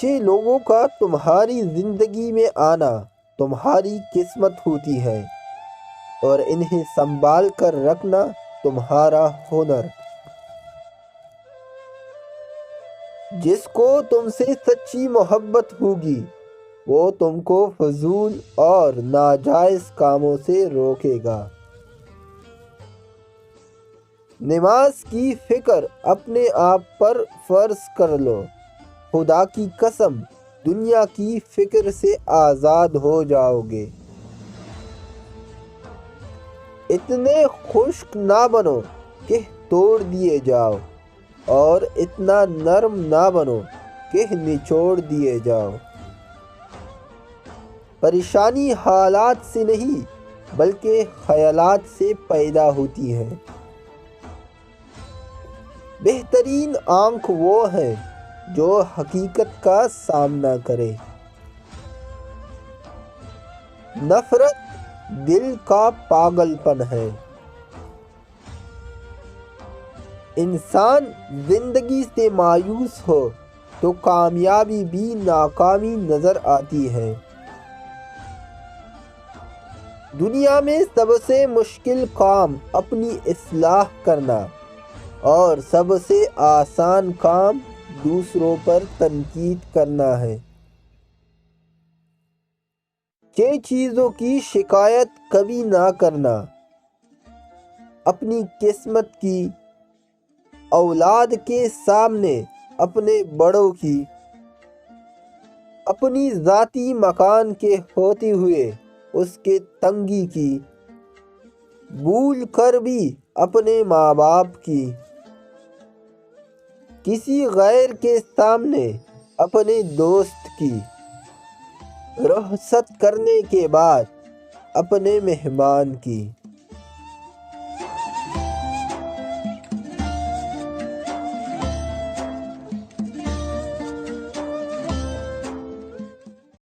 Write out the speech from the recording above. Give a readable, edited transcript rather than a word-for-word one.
اچھے لوگوں کا تمہاری زندگی میں آنا تمہاری قسمت ہوتی ہے اور انہیں سنبھال کر رکھنا تمہارا ہنر۔ جس کو تم سے سچی محبت ہوگی وہ تم کو فضول اور ناجائز کاموں سے روکے گا۔ نماز کی فکر اپنے آپ پر فرض کر لو، خدا کی قسم دنیا کی فکر سے آزاد ہو جاؤ گے۔ اتنے خشک نہ بنو کہ توڑ دیے جاؤ اور اتنا نرم نہ بنو کہ نچوڑ دیے جاؤ۔ پریشانی حالات سے نہیں بلکہ خیالات سے پیدا ہوتی ہے۔ بہترین آنکھ وہ ہے جو حقیقت کا سامنا کرے۔ نفرت دل کا پاگل پن ہے۔ انسان زندگی سے مایوس ہو تو کامیابی بھی ناکامی نظر آتی ہے۔ دنیا میں سب سے مشکل کام اپنی اصلاح کرنا اور سب سے آسان کام دوسروں پر تنقید کرنا ہے۔ 6 چیزوں کی شکایت کبھی نہ کرنا: اپنی قسمت کی، اولاد کے سامنے اپنے بڑوں کی، اپنی ذاتی مکان کے ہوتے ہوئے اس کے تنگی کی، بھول کر بھی اپنے ماں باپ کی، کسی غیر کے سامنے اپنے دوست کی، رخصت کرنے کے بعد اپنے مہمان کی۔